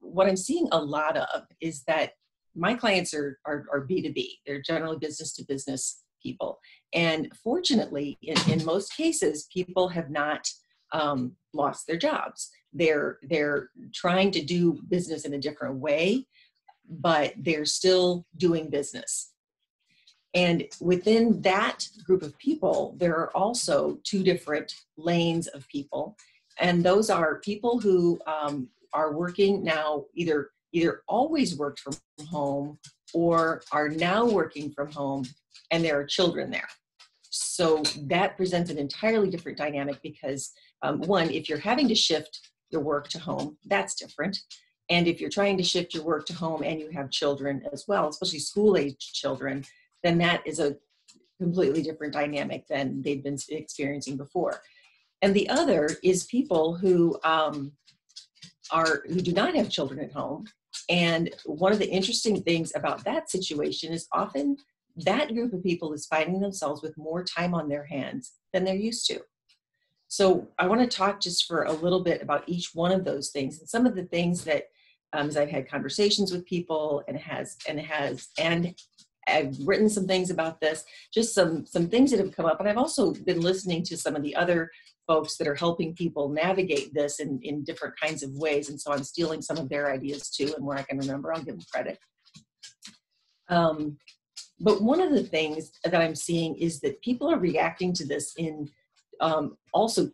What I'm seeing a lot of is that my clients are B2B. They're generally business to business people. And fortunately, in most cases, people have not lost their jobs. They're trying to do business in a different way, but they're still doing business. And within that group of people, there are also two different lanes of people. And those are people who are working now, either always worked from home or are now working from home, and there are children there. So that presents an entirely different dynamic because one, if you're having to shift your work to home, that's different. And if you're trying to shift your work to home and you have children as well, especially school-age children, then that is a completely different dynamic than they've been experiencing before. And the other is people who do not have children at home. And one of the interesting things about that situation is often that group of people is finding themselves with more time on their hands than they're used to. So I want to talk just for a little bit about each one of those things and some of the things that, as I've had conversations with people and I've written some things about this, just some things that have come up. And I've also been listening to some of the other folks that are helping people navigate this in different kinds of ways. And so I'm stealing some of their ideas too. And where I can remember, I'll give them credit. But one of the things that I'm seeing is that people are reacting to this in also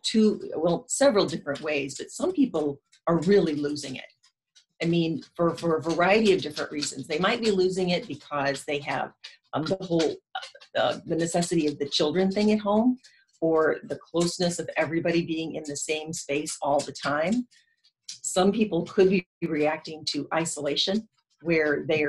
several different ways, but some people are really losing it. I mean, for a variety of different reasons. They might be losing it because they have the necessity of the children thing at home, or the closeness of everybody being in the same space all the time. Some people could be reacting to isolation, where they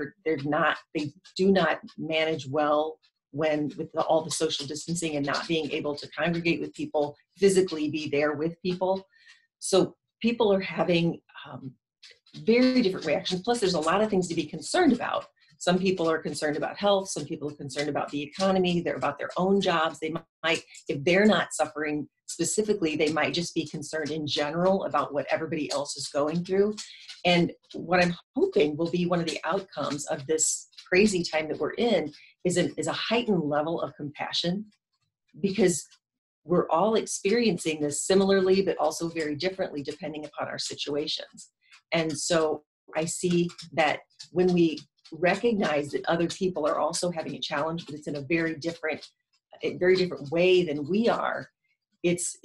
do not manage well with all the social distancing and not being able to congregate with people, physically be there with people. So people are having very different reactions. Plus, there's a lot of things to be concerned about. Some people are concerned about health. Some people are concerned about the economy. They're about their own jobs. They might, if they're not suffering specifically, they might just be concerned in general about what everybody else is going through. And what I'm hoping will be one of the outcomes of this crazy time that we're in is a heightened level of compassion, because we're all experiencing this similarly, but also very differently depending upon our situations. And so I see that when we recognize that other people are also having a challenge, but it's in a very different way than we are, it's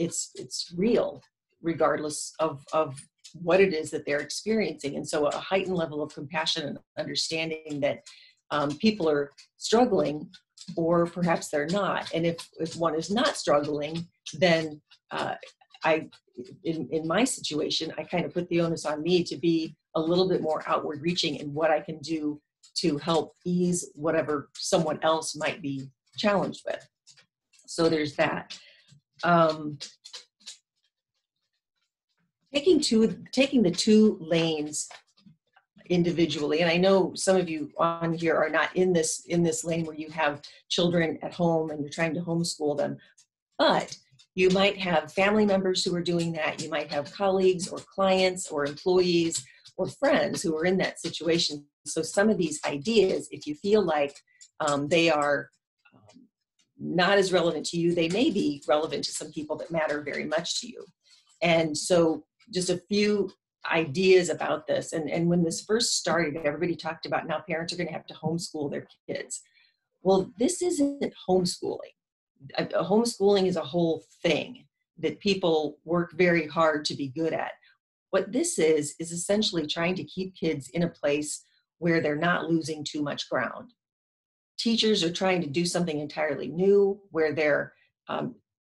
real, regardless of what it is that they're experiencing. And so a heightened level of compassion and understanding that people are struggling, or perhaps they're not. And if one is not struggling, then in my situation, I kind of put the onus on me to be a little bit more outward reaching in what I can do to help ease whatever someone else might be challenged with. So there's that. Taking the two lanes individually, and I know some of you on here are not in this lane where you have children at home and you're trying to homeschool them, but you might have family members who are doing that. You might have colleagues or clients or employees or friends who are in that situation. So some of these ideas, if you feel like they are not as relevant to you, they may be relevant to some people that matter very much to you. And so just a few ideas about this. And when this first started, everybody talked about now parents are going to have to homeschool their kids. Well, this isn't homeschooling. Homeschooling is a whole thing that people work very hard to be good at. What this is essentially trying to keep kids in a place where they're not losing too much ground. Teachers are trying to do something entirely new, where they're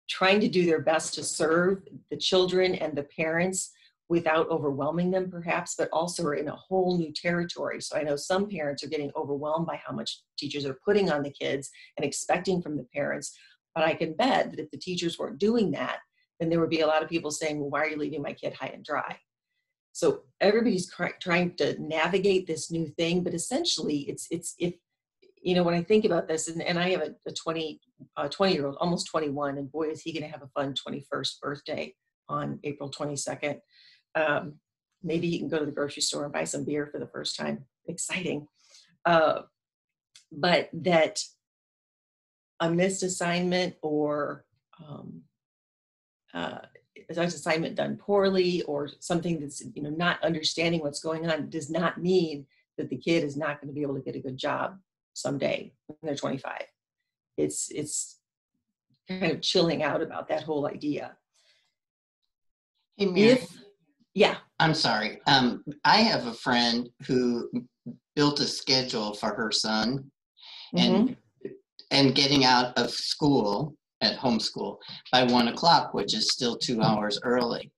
trying to do their best to serve the children and the parents without overwhelming them perhaps, but also are in a whole new territory. So I know some parents are getting overwhelmed by how much teachers are putting on the kids and expecting from the parents. But I can bet that if the teachers weren't doing that, then there would be a lot of people saying, well, why are you leaving my kid high and dry? So everybody's trying to navigate this new thing, but essentially it's when I think about this, and I have a 20-year-old, almost 21, and boy, is he going to have a fun 21st birthday on April 22nd. maybe he can go to the grocery store and buy some beer for the first time. Exciting. But that a missed assignment or an assignment done poorly or something that's, not understanding what's going on does not mean that the kid is not going to be able to get a good job someday when they're 25. It's kind of chilling out about that whole idea. Hey, Mary. Yeah. I'm sorry. I have a friend who built a schedule for her son and getting out of school at homeschool by 1 o'clock, which is still 2 hours early.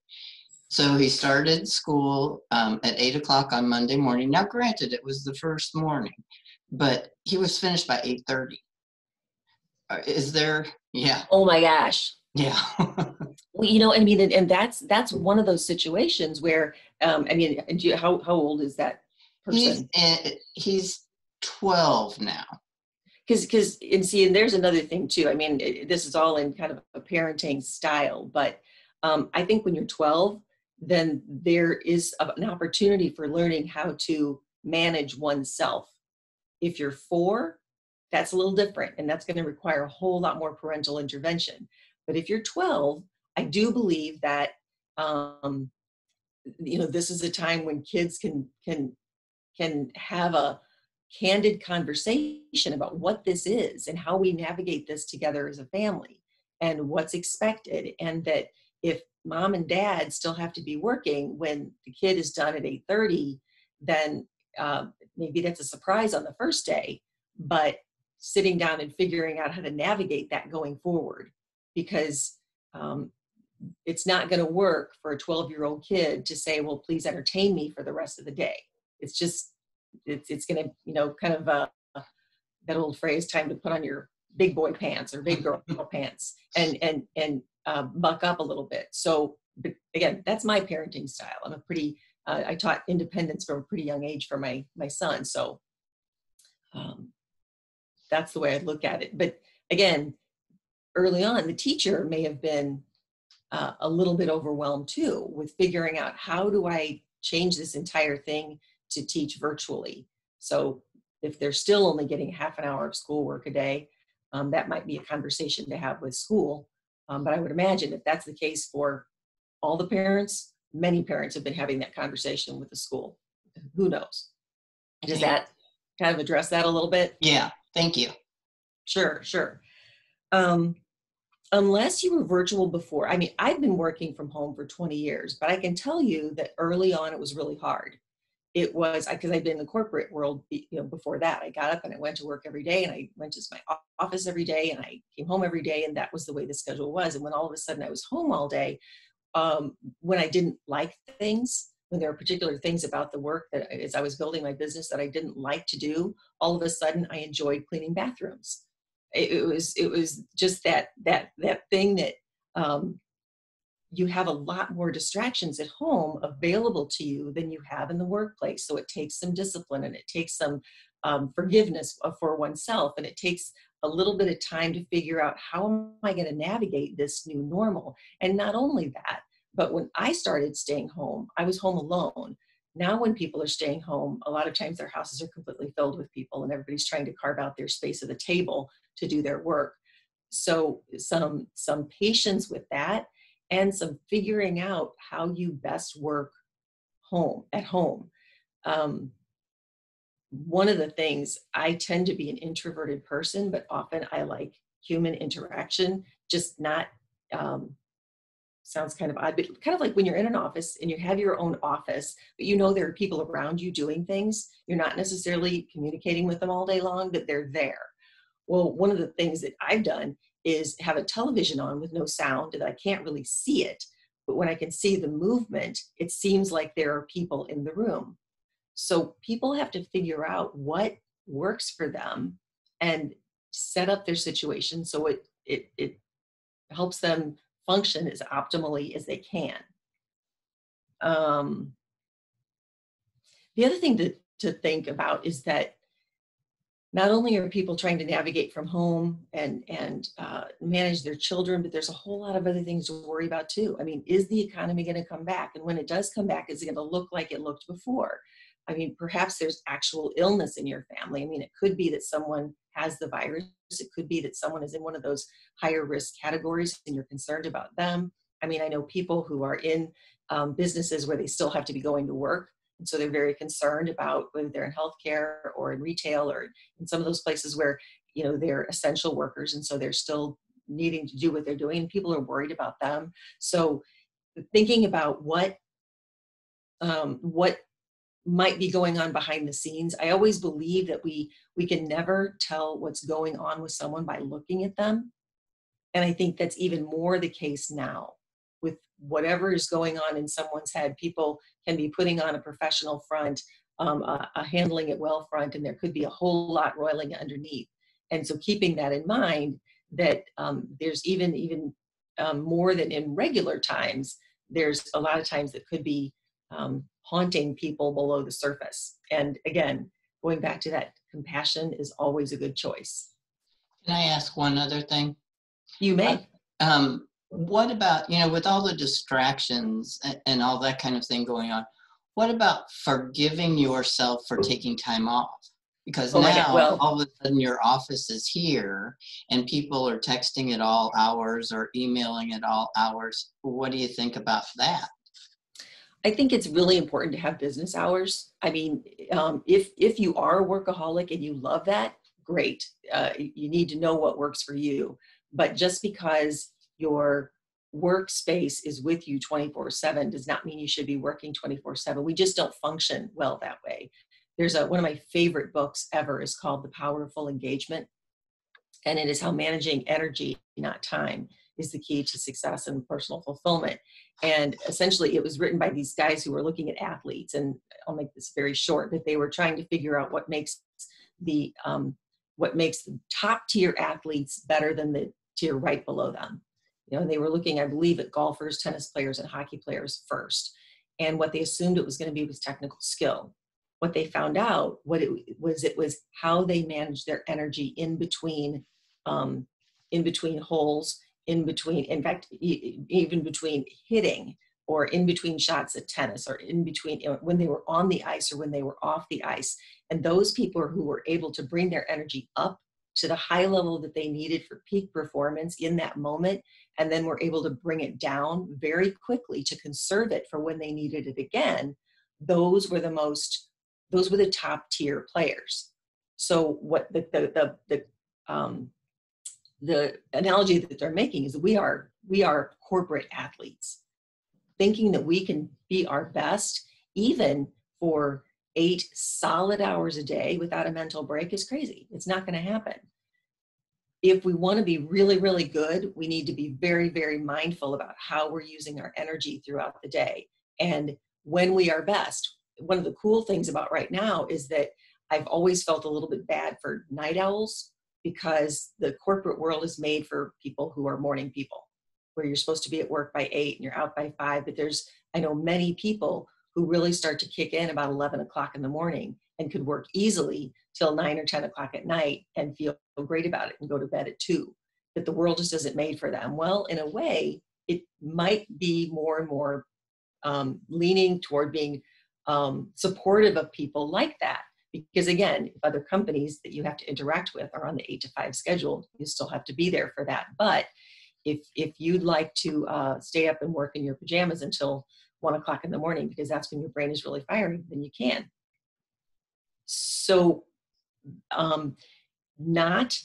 So he started school at 8 o'clock on Monday morning. Now, granted, it was the first morning, but he was finished by 8:30. Is there? Yeah. Oh my gosh. Yeah. Well, and that's one of those situations where, how old is that person? He's 12 now. And there's another thing too. This is all in kind of a parenting style, but I think when you're 12, then there is an opportunity for learning how to manage oneself. If you're 4, that's a little different, and that's going to require a whole lot more parental intervention. But if you're 12, I do believe that this is a time when kids can have a candid conversation about what this is and how we navigate this together as a family and what's expected, and that if mom and dad still have to be working when the kid is done at 8:30, then maybe that's a surprise on the first day, but sitting down and figuring out how to navigate that going forward, because it's not going to work for a 12-year-old kid to say, well, please entertain me for the rest of the day. It's going to, kind of that old phrase, time to put on your big boy pants or big girl pants and buck up a little bit. So, but again, that's my parenting style. I'm I taught independence from a pretty young age for my son. So that's the way I look at it. But again, early on, the teacher may have been a little bit overwhelmed too with figuring out, how do I change this entire thing to teach virtually? So if they're still only getting half an hour of schoolwork a day, that might be a conversation to have with school. But I would imagine if that's the case for all the parents, many parents have been having that conversation with the school. Who knows? Does that kind of address that a little bit? Yeah, thank you. Sure. Unless you were virtual before, I've been working from home for 20 years, but I can tell you that early on it was really hard. It was because I'd been in the corporate world, before that. I got up and I went to work every day, and I went to my office every day, and I came home every day, and that was the way the schedule was. And when all of a sudden I was home all day, when I didn't like things, when there were particular things about the work that as I was building my business that I didn't like to do, all of a sudden I enjoyed cleaning bathrooms. It was just that thing that you have a lot more distractions at home available to you than you have in the workplace. So it takes some discipline, and it takes some forgiveness for oneself, and it takes a little bit of time to figure out, how am I going to navigate this new normal? And not only that, but when I started staying home, I was home alone. Now when people are staying home, a lot of times their houses are completely filled with people, and everybody's trying to carve out their space at the table to do their work. So some patience with that, and some figuring out how you best work at home. One of the things, I tend to be an introverted person, but often I like human interaction, just not, sounds kind of odd, but kind of like when you're in an office and you have your own office, but there are people around you doing things. You're not necessarily communicating with them all day long, but they're there. Well, one of the things that I've done is have a television on with no sound, and I can't really see it. But when I can see the movement, it seems like there are people in the room. So people have to figure out what works for them and set up their situation so it helps them function as optimally as they can. The other thing to think about is that not only are people trying to navigate from home and manage their children, but there's a whole lot of other things to worry about too. I mean, is the economy going to come back? And when it does come back, is it going to look like it looked before? I mean, perhaps there's actual illness in your family. I mean, it could be that someone has the virus. It could be that someone is in one of those higher risk categories and you're concerned about them. I mean, I know people who are in businesses where they still have to be going to work. And so they're very concerned about whether they're in healthcare or in retail or in some of those places where, you know, they're essential workers. And so they're still needing to do what they're doing. And people are worried about them. So thinking about what might be going on behind the scenes. I always believe that we can never tell what's going on with someone by looking at them. And I think that's even more the case now. With whatever is going on in someone's head, people can be putting on a professional front, a handling it well front, and there could be a whole lot roiling underneath. And so keeping that in mind, that there's even more than in regular times, there's a lot of times that could be haunting people below the surface. And again, going back to that, compassion is always a good choice. Can I ask one other thing? You may. What about, you know, with all the distractions and all that kind of thing going on, what about forgiving yourself for taking time off? Because now all of a sudden your office is here and people are texting at all hours or emailing at all hours. What do you think about that? I think it's really important to have business hours. I mean, if you are a workaholic and you love that, great. You need to know what works for you. But just because your workspace is with you 24/7 does not mean you should be working 24/7. We just don't function well that way. There's one of my favorite books ever is called The Power of Full Engagement. And it is how managing energy, not time, is the key to success and personal fulfillment. And essentially it was written by these guys who were looking at athletes, and I'll make this very short, but they were trying to figure out what makes the top tier athletes better than the tier right below them. You know, and they were looking, I believe, at golfers, tennis players, and hockey players first. And what they assumed it was going to be was technical skill. What they found out, it was how they managed their energy in between holes, in fact, even between hitting or in between shots at tennis or in between, you know, when they were on the ice or when they were off the ice. And those people who were able to bring their energy up to the high level that they needed for peak performance in that moment, and then were able to bring it down very quickly to conserve it for when they needed it again, those were the top tier players. So what the analogy that they're making is we are corporate athletes. Thinking that we can be our best, even for 8 solid hours a day without a mental break, is crazy. It's not going to happen. If we want to be really, really good, we need to be very, very mindful about how we're using our energy throughout the day. And when we are best, one of the cool things about right now is that I've always felt a little bit bad for night owls, because the corporate world is made for people who are morning people, where you're supposed to be at work by 8 and you're out by 5. But I know many people who really start to kick in about 11 o'clock in the morning and could work easily till 9 or 10 o'clock at night and feel great about it and go to bed at 2. That the world just isn't made for them. Well, in a way, it might be more and more leaning toward being supportive of people like that. Because again, if other companies that you have to interact with are on the 8 to 5 schedule, you still have to be there for that. But if you'd like to stay up and work in your pajamas until 1 o'clock in the morning, because that's when your brain is really firing, then you can. So not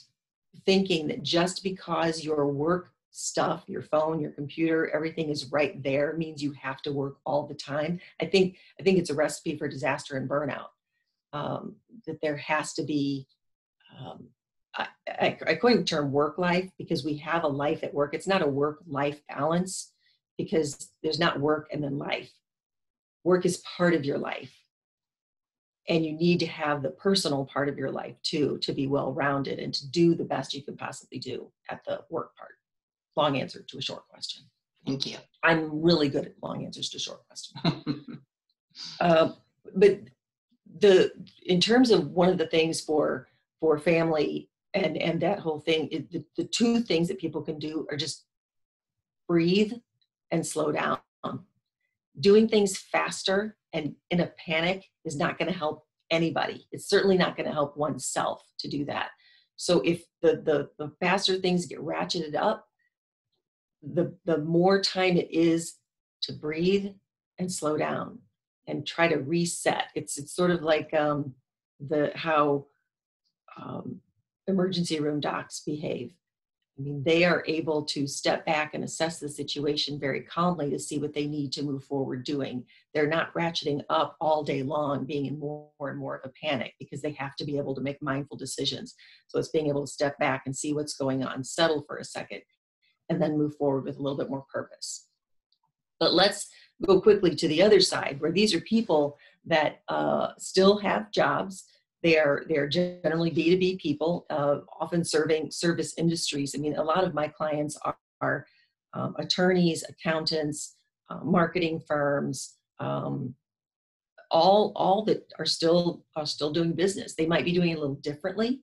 thinking that just because your work stuff, your phone, your computer, everything is right there means you have to work all the time. I think it's a recipe for disaster and burnout. That there has to be, I coined the term work life, because we have a life at work. It's not a work-life balance, because there's not work and then life. Work is part of your life. And you need to have the personal part of your life too, to be well-rounded and to do the best you can possibly do at the work part. Long answer to a short question. Thank you. I'm really good at long answers to short questions. But in terms of one of the things for for family and that whole thing, the two things that people can do are just breathe and slow down. Doing things faster and in a panic is not going to help anybody. It's certainly not going to help oneself to do that. So if the faster things get ratcheted up, the more time it is to breathe and slow down and try to reset. It's sort of like how emergency room docs behave. I mean, they are able to step back and assess the situation very calmly to see what they need to move forward doing. They're not ratcheting up all day long, being in more and more of a panic, because they have to be able to make mindful decisions. So it's being able to step back and see what's going on, settle for a second, and then move forward with a little bit more purpose. But let's go quickly to the other side, where these are people that still have jobs. They're generally B2B people, often serving service industries. I mean, a lot of my clients are attorneys, accountants, marketing firms, all that are still doing business. They might be doing it a little differently,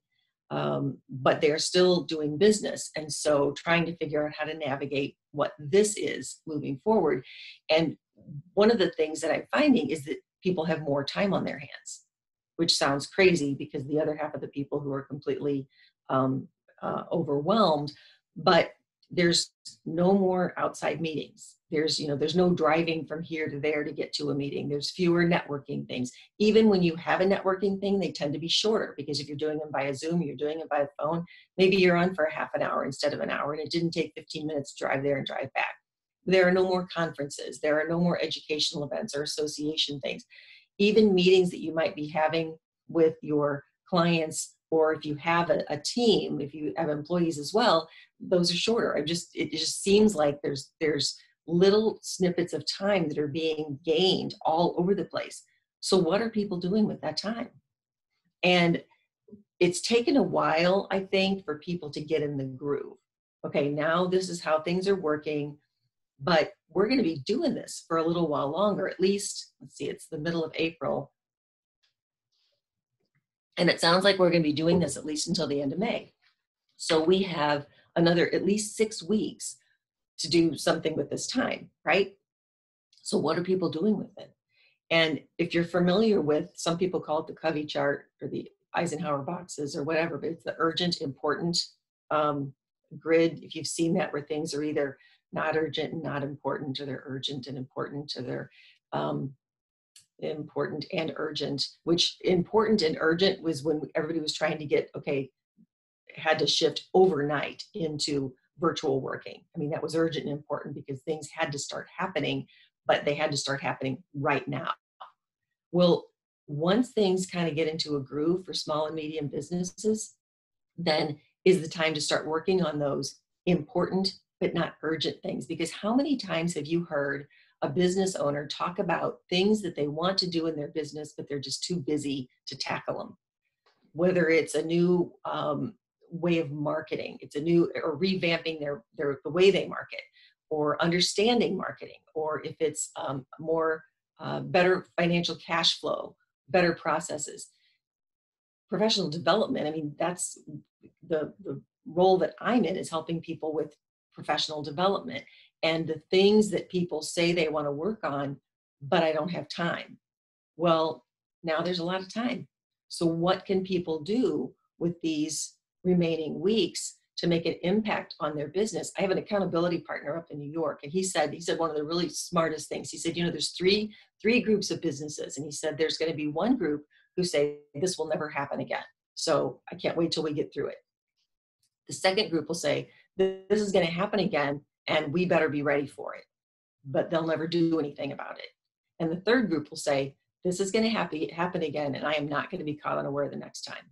but they're still doing business. And so trying to figure out how to navigate what this is moving forward. And one of the things that I'm finding is that people have more time on their hands, which sounds crazy because the other half of the people who are completely overwhelmed, but there's no more outside meetings. There's no driving from here to there to get to a meeting. There's fewer networking things. Even when you have a networking thing, they tend to be shorter, because if you're doing them via Zoom, you're doing it by phone, maybe you're on for half an hour instead of an hour, and it didn't take 15 minutes to drive there and drive back. There are no more conferences. There are no more educational events or association things. Even meetings that you might be having with your clients, or if you have a team, if you have employees as well, those are shorter. It just seems like there's little snippets of time that are being gained all over the place. So what are people doing with that time? And it's taken a while, I think, for people to get in the groove. Okay, now this is how things are working, but we're going to be doing this for a little while longer, at least, let's see, it's the middle of April. And it sounds like we're going to be doing this at least until the end of May. So we have another at least 6 weeks to do something with this time, right? So what are people doing with it? And if you're familiar with, some people call it the Covey chart or the Eisenhower boxes or whatever, but it's the urgent, important grid. If you've seen that, where things are either not urgent and not important, or they're urgent and important, or they're important and urgent, which important and urgent was when everybody was trying to get, had to shift overnight into virtual working. I mean, that was urgent and important because things had to start happening, but they had to start happening right now. Well, once things kind of get into a groove for small and medium businesses, then is the time to start working on those important but not urgent things. Because how many times have you heard a business owner talk about things that they want to do in their business, but they're just too busy to tackle them? Whether it's a new way of marketing, it's a new, or revamping the way they market, or understanding marketing, or if it's more better financial cash flow, better processes. Professional development, I mean, that's the role that I'm in, is helping people with professional development and the things that people say they want to work on, but I don't have time. Well, now there's a lot of time. So what can people do with these remaining weeks to make an impact on their business? I have an accountability partner up in New York, and he said one of the really smartest things. He said, there's three groups of businesses. And he said, there's going to be one group who say, this will never happen again, so I can't wait till we get through it. The second group will say, this is going to happen again, and we better be ready for it, but they'll never do anything about it. And the third group will say, this is going to happen again, and I am not going to be caught unaware the next time.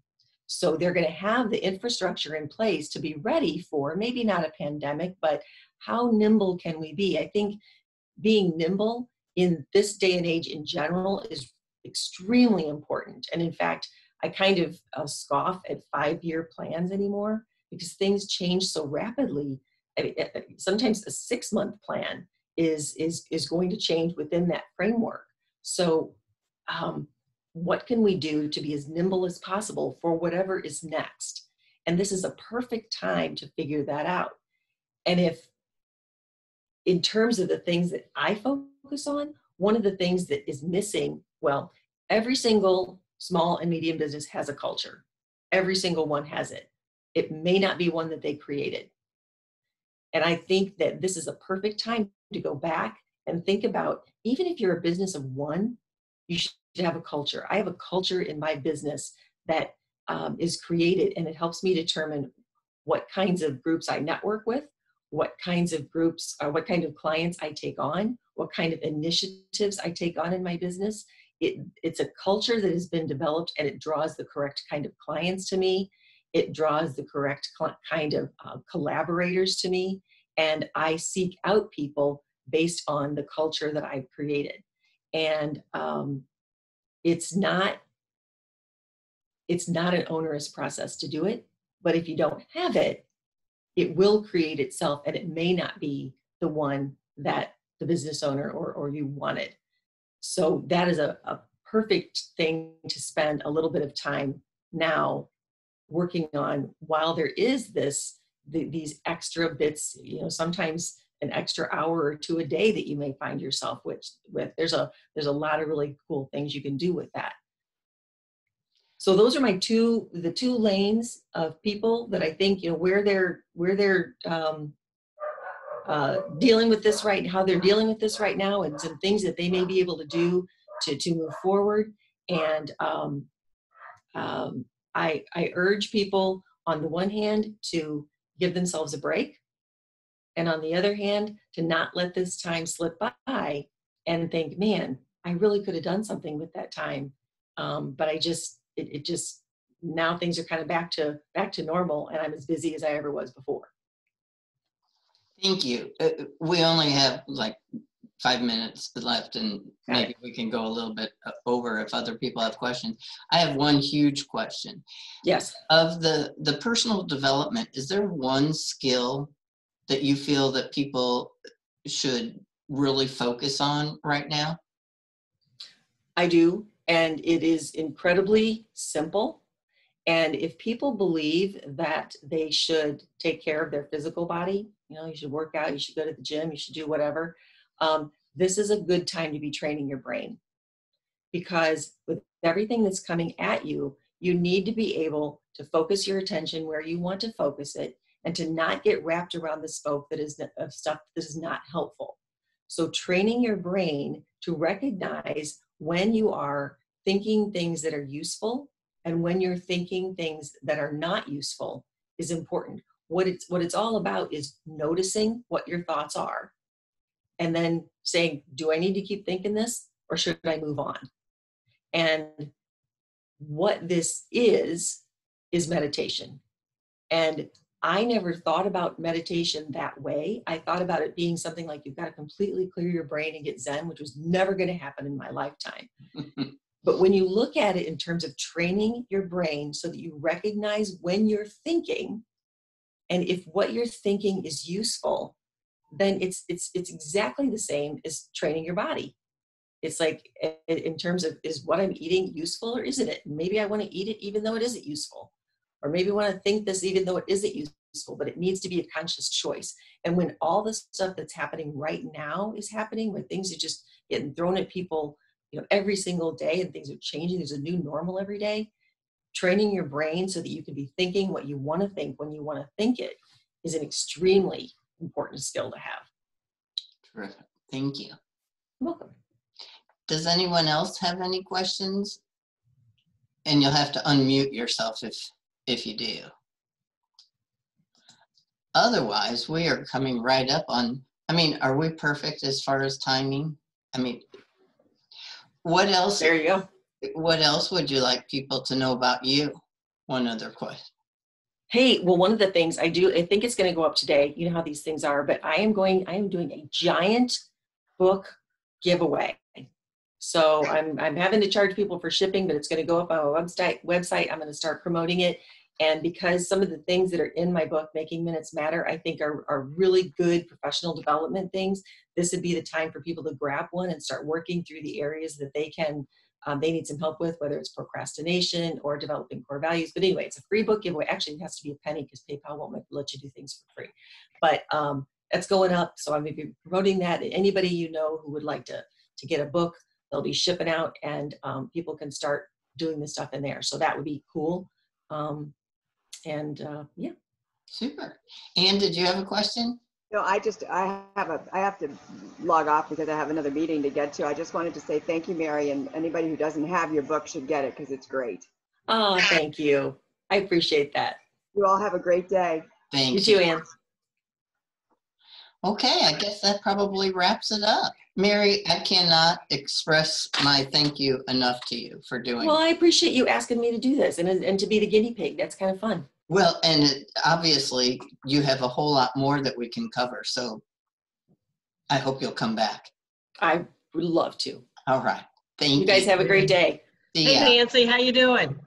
So they're going to have the infrastructure in place to be ready for maybe not a pandemic, but how nimble can we be? I think being nimble in this day and age in general is extremely important. And in fact, I kind of scoff at 5-year plans anymore, because things change so rapidly. I mean, sometimes a 6-month plan is going to change within that framework. So what can we do to be as nimble as possible for whatever is next? And this is a perfect time to figure that out. And if, in terms of the things that I focus on, one of the things that is missing, well, every single small and medium business has a culture. Every single one has it. It may not be one that they created. And I think that this is a perfect time to go back and think about, even if you're a business of one, you should have a culture. I have a culture in my business that is created, and it helps me determine what kinds of groups I network with, what kinds of groups, or what kind of clients I take on, what kind of initiatives I take on in my business. It's a culture that has been developed, and it draws the correct kind of clients to me. It draws the correct kind of collaborators to me. And I seek out people based on the culture that I've created. And it's not an onerous process to do it, but if you don't have it, it will create itself, and it may not be the one that the business owner or you wanted. So that is a perfect thing to spend a little bit of time now working on, while there is these extra bits, sometimes an extra hour or two a day that you may find yourself with. There's a lot of really cool things you can do with that. So those are the two lanes of people that I think, where they're dealing with this right, how they're dealing with this right now, and some things that they may be able to do to move forward. And I urge people, on the one hand, to give themselves a break, and on the other hand, to not let this time slip by and think, man, I really could have done something with that time. But it just, now things are kind of back to normal, and I'm as busy as I ever was before. Thank you. We only have like 5 minutes left, and maybe we can go a little bit over if other people have questions. I have one huge question. Yes. Of the personal development, is there one skill that you feel that people should really focus on right now? I do, and it is incredibly simple. And if people believe that they should take care of their physical body, you should work out, you should go to the gym, you should do whatever, this is a good time to be training your brain. Because with everything that's coming at you, you need to be able to focus your attention where you want to focus it, and to not get wrapped around the spoke of stuff that is not helpful. So training your brain to recognize when you are thinking things that are useful and when you're thinking things that are not useful is important. What it's all about is noticing what your thoughts are, and then saying, do I need to keep thinking this, or should I move on? And what this is meditation. And I never thought about meditation that way. I thought about it being something like, you've got to completely clear your brain and get Zen, which was never going to happen in my lifetime. But when you look at it in terms of training your brain so that you recognize when you're thinking, and if what you're thinking is useful, then it's exactly the same as training your body. It's like, in terms of, is what I'm eating useful or isn't it? Maybe I want to eat it even though it isn't useful. Or maybe I want to think this even though it isn't useful, but it needs to be a conscious choice. And when all the stuff that's happening right now is happening, when things are just getting thrown at people, every single day, and things are changing, there's a new normal every day, training your brain so that you can be thinking what you want to think when you want to think it is an extremely important skill to have. Terrific. Thank you. You're welcome. Does anyone else have any questions? And you'll have to unmute yourself if you do. Otherwise, we are coming right up on, are we perfect as far as timing? What else? There you go. What else would you like people to know about you? One other question. Hey, well, one of the things I think it's going to go up today. You know how these things are, but I am doing a giant book giveaway. So I'm having to charge people for shipping, but it's going to go up on our website. I'm going to start promoting it. And because some of the things that are in my book, Making Minutes Matter, I think are really good professional development things, this would be the time for people to grab one and start working through the areas that they can they need some help with, whether it's procrastination or developing core values. But anyway, it's a free book giveaway. Actually, it has to be a penny because PayPal won't let you do things for free. But that's going up. So I'm going to be promoting that. Anybody you know who would like to get a book, they'll be shipping out, and people can start doing this stuff in there. So that would be cool. Yeah. Super. Anne, did you have a question? No, I have to log off because I have another meeting to get to. I just wanted to say thank you, Mary, and anybody who doesn't have your book should get it because it's great. Oh, thank you. I appreciate that. You all have a great day. Thank You too, Anne. Okay, I guess that probably wraps it up. Mary, I cannot express my thank you enough to you for doing Well, it. I appreciate you asking me to do this and to be the guinea pig. That's kind of fun. Well, and obviously you have a whole lot more that we can cover, so I hope you'll come back. I would love to. All right. Thank you. You guys have a great day. See Hey, ya. Nancy, how you doing?